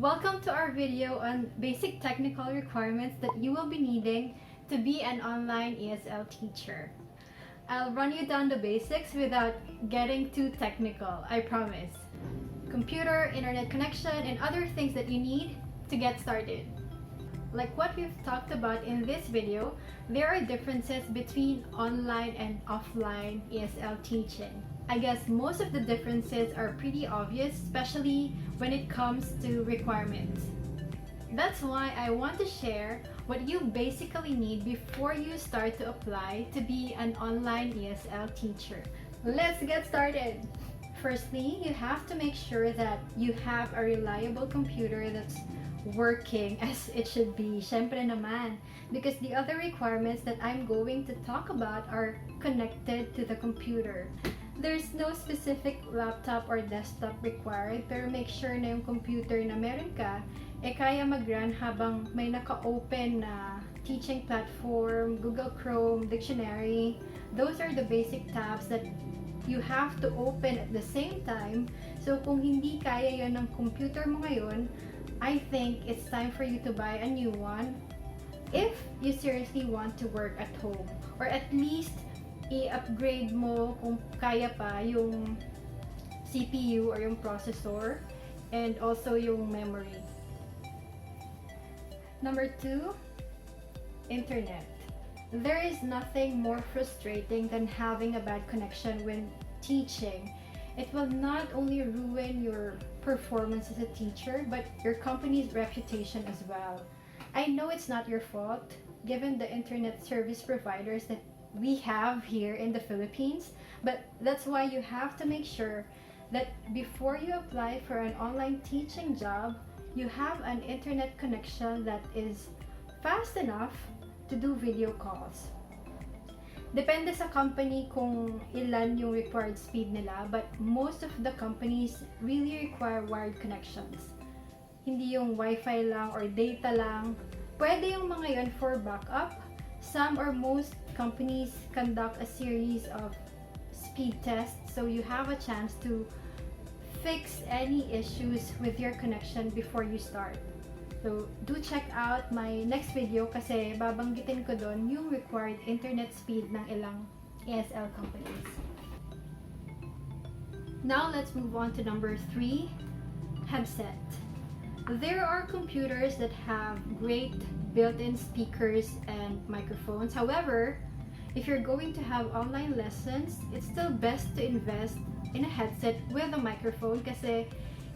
Welcome to our video on basic technical requirements that you will be needing to be an online ESL teacher. I'll run you down the basics without getting too technical, I promise. Computer, internet connection, and other things that you need to get started. Like what we've talked about in this video, there are differences between online and offline ESL teaching. I guess most of the differences are pretty obvious, especially when it comes to requirements. That's why I want to share what you basically need before you start to apply to be an online ESL teacher. Let's get started! Firstly, you have to make sure that you have a reliable computer that's working as it should be. Syempre naman, because the other requirements that I'm going to talk about are connected to the computer. There's no specific laptop or desktop required, pero make sure na yung computer na meron ka kaya mag-run habang may naka-open na teaching platform, Google Chrome, dictionary. Those are the basic tabs that you have to open at the same time. So kung hindi kaya yon ng computer mo ngayon, I think it's time for you to buy a new one if you seriously want to work at home, or at least i-upgrade mo kung kaya pa yung CPU or yung processor and also yung memory. Number 2, internet. There is nothing more frustrating than having a bad connection when teaching. It will not only ruin your performance as a teacher, but your company's reputation as well. I know it's not your fault, given the internet service providers that we have here in the Philippines, but that's why you have to make sure that before you apply for an online teaching job, you have an internet connection that is fast enough to do video calls. Depende sa company kung ilan yung required speed nila, but most of the companies really require wired connections. Hindi yung Wi-Fi lang or data lang. Pwede yung mga yun for backup. Some or most companies conduct a series of speed tests, so you have a chance to fix any issues with your connection before you start. So do check out my next video kasi babanggitin ko doon yung required internet speed ng ilang ESL companies. Now let's move on to number 3, headset. There are computers that have great built-in speakers and microphones. However, if you're going to have online lessons, it's still best to invest in a headset with a microphone kasi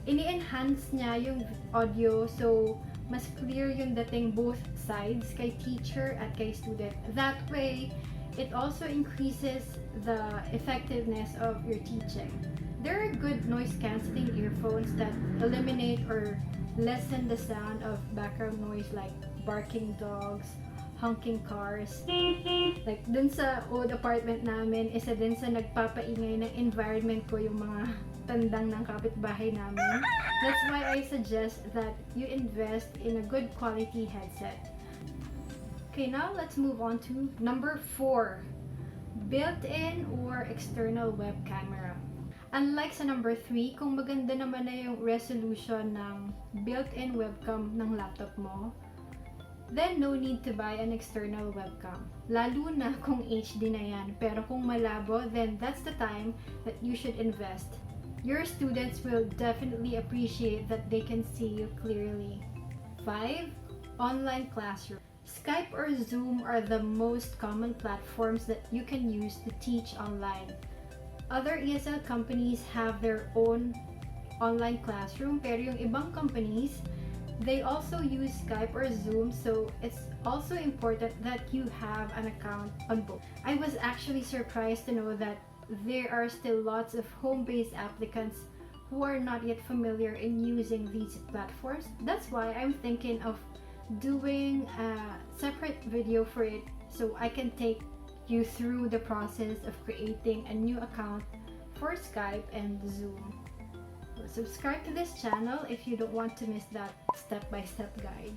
ini-enhance niya yung audio, so mas clear yung dating both sides, kay teacher at kay student. That way, it also increases the effectiveness of your teaching. There are good noise-canceling earphones that eliminate or lessen the sound of background noise like barking dogs, honking cars. Like dun sa old apartment namin, isa din sa nagpapaingay ng environment ko yung mga tandang ng kapitbahay namin. That's why I suggest that you invest in a good quality headset. Okay, now let's move on to number 4, built-in or external web camera. Unlike sa number 3, kung maganda naman na yung resolution ng built-in webcam ng laptop mo, then no need to buy an external webcam. Lalo na kung HD na yan. Pero kung malabo, then that's the time that you should invest. Your students will definitely appreciate that they can see you clearly. 5, online classroom. Skype or Zoom are the most common platforms that you can use to teach online. Other ESL companies have their own online classroom, pero yung ibang companies, they also use Skype or Zoom, so it's also important that you have an account on both. I was actually surprised to know that there are still lots of home-based applicants who are not yet familiar in using these platforms. That's why I'm thinking of doing a separate video for it so I can take you through the process of creating a new account for Skype and Zoom. So subscribe to this channel if you don't want to miss that step-by-step guide.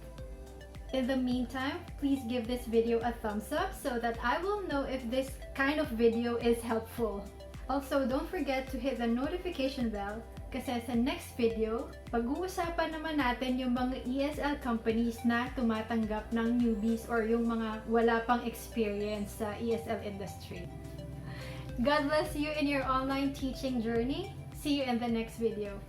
In the meantime, please give this video a thumbs up so that I will know if this kind of video is helpful. Also, don't forget to hit the notification bell Kasi sa next video, pag-uusapan naman natin yung mga ESL companies na tumatanggap ng newbies or yung mga wala pang experience sa ESL industry. God bless you in your online teaching journey. See you in the next video.